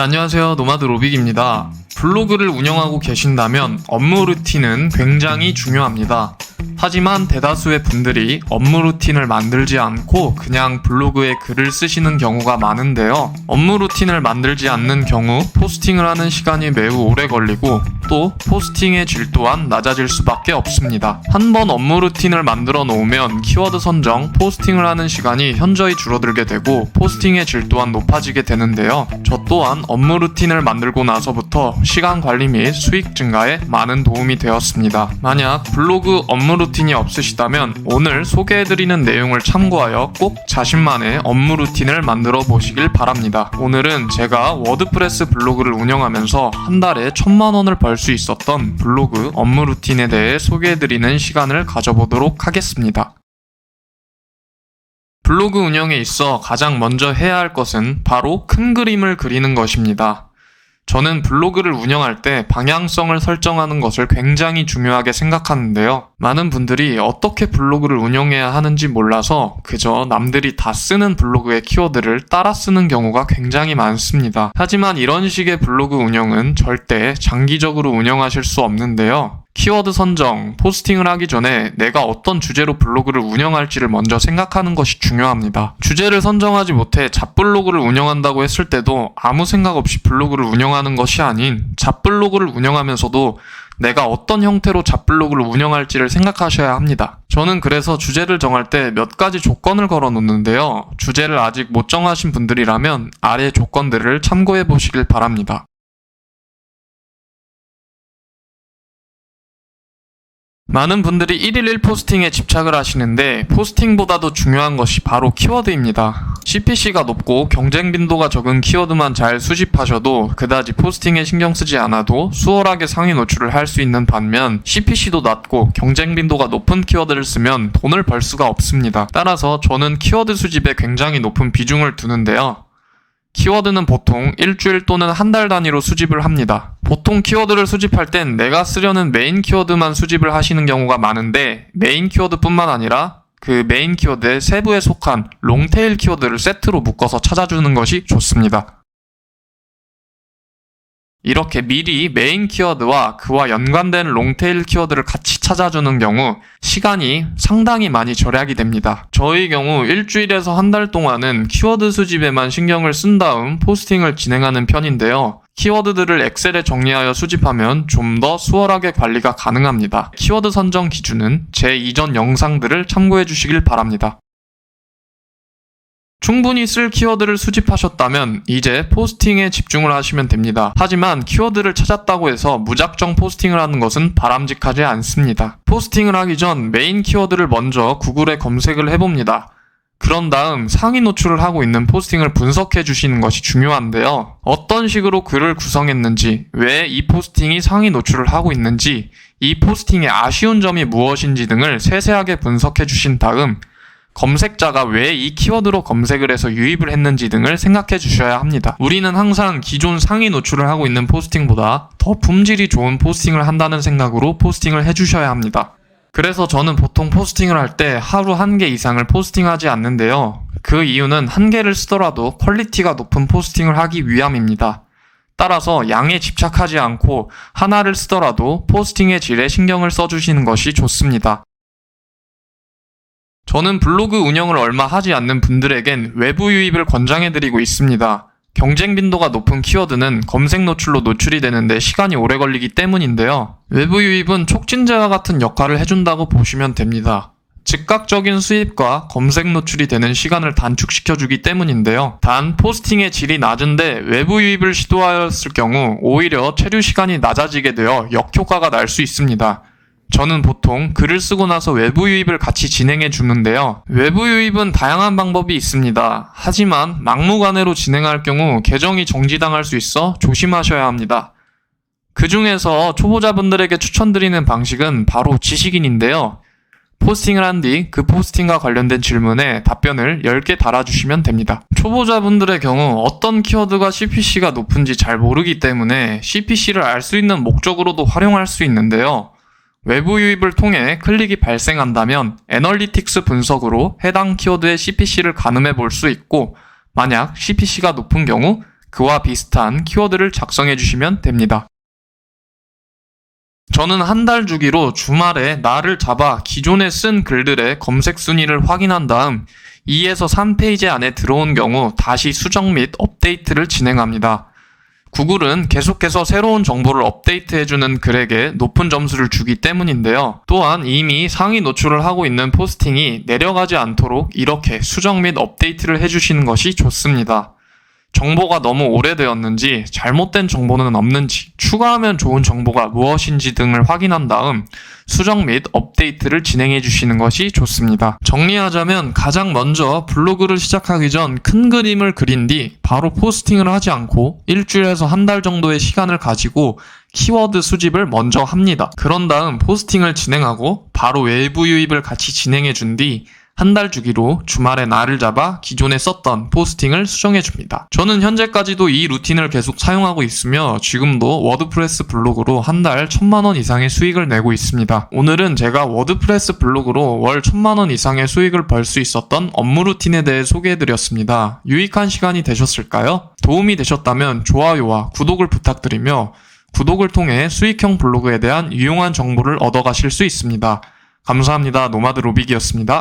안녕하세요, 노마드 로빅입니다. 블로그를 운영하고 계신다면 업무 루틴은 굉장히 중요합니다. 하지만 대다수의 분들이 업무 루틴을 만들지 않고 그냥 블로그에 글을 쓰시는 경우가 많은데요. 업무 루틴을 만들지 않는 경우 포스팅을 하는 시간이 매우 오래 걸리고 또 포스팅의 질 또한 낮아질 수밖에 없습니다. 한번 업무 루틴을 만들어 놓으면 키워드 선정, 포스팅을 하는 시간이 현저히 줄어들게 되고 포스팅의 질 또한 높아지게 되는데요. 저 또한 업무 루틴을 만들고 나서부터 시간 관리 및 수익 증가에 많은 도움이 되었습니다. 만약 블로그 업무 루틴이 없으시다면 오늘 소개해드리는 내용을 참고하여 꼭 자신만의 업무 루틴을 만들어 보시길 바랍니다. 오늘은 제가 워드프레스 블로그를 운영하면서 한 달에 1000만 원을 벌 수 있었던 블로그 업무 루틴에 대해 소개해드리는 시간을 가져보도록 하겠습니다. 블로그 운영에 있어 가장 먼저 해야 할 것은 바로 큰 그림을 그리는 것입니다. 저는 블로그를 운영할 때 방향성을 설정하는 것을 굉장히 중요하게 생각하는데요. 많은 분들이 어떻게 블로그를 운영해야 하는지 몰라서 그저 남들이 다 쓰는 블로그의 키워드를 따라 쓰는 경우가 굉장히 많습니다. 하지만 이런 식의 블로그 운영은 절대 장기적으로 운영하실 수 없는데요. 키워드 선정, 포스팅을 하기 전에 내가 어떤 주제로 블로그를 운영할지를 먼저 생각하는 것이 중요합니다. 주제를 선정하지 못해 잡블로그를 운영한다고 했을 때도 아무 생각 없이 블로그를 운영하는 것이 아닌 잡블로그를 운영하면서도 내가 어떤 형태로 잡블로그를 운영할지를 생각하셔야 합니다. 저는 그래서 주제를 정할 때 몇 가지 조건을 걸어 놓는데요. 주제를 아직 못 정하신 분들이라면 아래 조건들을 참고해 보시길 바랍니다. 많은 분들이 1일 1포스팅에 집착을 하시는데 포스팅보다도 중요한 것이 바로 키워드입니다. CPC가 높고 경쟁 빈도가 적은 키워드만 잘 수집하셔도 그다지 포스팅에 신경 쓰지 않아도 수월하게 상위 노출을 할 수 있는 반면 CPC도 낮고 경쟁 빈도가 높은 키워드를 쓰면 돈을 벌 수가 없습니다. 따라서 저는 키워드 수집에 굉장히 높은 비중을 두는데요. 키워드는 보통 일주일 또는 한 달 단위로 수집을 합니다. 보통 키워드를 수집할 땐 내가 쓰려는 메인 키워드만 수집을 하시는 경우가 많은데 메인 키워드뿐만 아니라 그 메인 키워드의 세부에 속한 롱테일 키워드를 세트로 묶어서 찾아주는 것이 좋습니다. 이렇게 미리 메인 키워드와 그와 연관된 롱테일 키워드를 같이 찾아주는 경우 시간이 상당히 많이 절약이 됩니다. 저의 경우 일주일에서 한 달 동안은 키워드 수집에만 신경을 쓴 다음 포스팅을 진행하는 편인데요. 키워드들을 엑셀에 정리하여 수집하면 좀 더 수월하게 관리가 가능합니다. 키워드 선정 기준은 제 이전 영상들을 참고해 주시길 바랍니다. 충분히 쓸 키워드를 수집하셨다면 이제 포스팅에 집중을 하시면 됩니다. 하지만 키워드를 찾았다고 해서 무작정 포스팅을 하는 것은 바람직하지 않습니다. 포스팅을 하기 전 메인 키워드를 먼저 구글에 검색을 해봅니다. 그런 다음 상위 노출을 하고 있는 포스팅을 분석해 주시는 것이 중요한데요. 어떤 식으로 글을 구성했는지, 왜 이 포스팅이 상위 노출을 하고 있는지, 이 포스팅의 아쉬운 점이 무엇인지 등을 세세하게 분석해 주신 다음 검색자가 왜 이 키워드로 검색을 해서 유입을 했는지 등을 생각해 주셔야 합니다. 우리는 항상 기존 상위 노출을 하고 있는 포스팅보다 더 품질이 좋은 포스팅을 한다는 생각으로 포스팅을 해주셔야 합니다. 그래서 저는 보통 포스팅을 할 때 하루 1개 이상을 포스팅하지 않는데요. 그 이유는 1개를 쓰더라도 퀄리티가 높은 포스팅을 하기 위함입니다. 따라서 양에 집착하지 않고 하나를 쓰더라도 포스팅의 질에 신경을 써주시는 것이 좋습니다. 저는 블로그 운영을 얼마 하지 않는 분들에겐 외부 유입을 권장해드리고 있습니다. 경쟁 빈도가 높은 키워드는 검색 노출로 노출이 되는데 시간이 오래 걸리기 때문인데요. 외부 유입은 촉진제와 같은 역할을 해준다고 보시면 됩니다. 즉각적인 수입과 검색 노출이 되는 시간을 단축시켜주기 때문인데요. 단 포스팅의 질이 낮은데 외부 유입을 시도하였을 경우 오히려 체류 시간이 낮아지게 되어 역효과가 날 수 있습니다. 저는 보통 글을 쓰고 나서 외부 유입을 같이 진행해 주는데요. 외부 유입은 다양한 방법이 있습니다. 하지만 막무가내로 진행할 경우 계정이 정지당할 수 있어 조심하셔야 합니다. 그 중에서 초보자분들에게 추천드리는 방식은 바로 지식인인데요. 포스팅을 한 뒤 그 포스팅과 관련된 질문에 답변을 10개 달아주시면 됩니다. 초보자분들의 경우 어떤 키워드가 CPC가 높은지 잘 모르기 때문에 CPC를 알 수 있는 목적으로도 활용할 수 있는데요. 외부 유입을 통해 클릭이 발생한다면 애널리틱스 분석으로 해당 키워드의 CPC를 가늠해 볼 수 있고 만약 CPC가 높은 경우 그와 비슷한 키워드를 작성해 주시면 됩니다. 저는 한 달 주기로 주말에 날을 잡아 기존에 쓴 글들의 검색 순위를 확인한 다음 2에서 3페이지 안에 들어온 경우 다시 수정 및 업데이트를 진행합니다. 구글은 계속해서 새로운 정보를 업데이트해주는 글에게 높은 점수를 주기 때문인데요. 또한 이미 상위 노출을 하고 있는 포스팅이 내려가지 않도록 이렇게 수정 및 업데이트를 해주시는 것이 좋습니다. 정보가 너무 오래되었는지, 잘못된 정보는 없는지, 추가하면 좋은 정보가 무엇인지 등을 확인한 다음 수정 및 업데이트를 진행해 주시는 것이 좋습니다. 정리하자면 가장 먼저 블로그를 시작하기 전 큰 그림을 그린 뒤 바로 포스팅을 하지 않고 일주일에서 한 달 정도의 시간을 가지고 키워드 수집을 먼저 합니다. 그런 다음 포스팅을 진행하고 바로 외부 유입을 같이 진행해 준 뒤 한 달 주기로 주말에 날을 잡아 기존에 썼던 포스팅을 수정해 줍니다. 저는 현재까지도 이 루틴을 계속 사용하고 있으며 지금도 워드프레스 블로그로 한 달 1,000만원 이상의 수익을 내고 있습니다. 오늘은 제가 워드프레스 블로그로 월 1,000만원 이상의 수익을 벌 수 있었던 업무 루틴에 대해 소개해 드렸습니다. 유익한 시간이 되셨을까요? 도움이 되셨다면 좋아요와 구독을 부탁드리며 구독을 통해 수익형 블로그에 대한 유용한 정보를 얻어가실 수 있습니다. 감사합니다. 노마드 로빅이었습니다.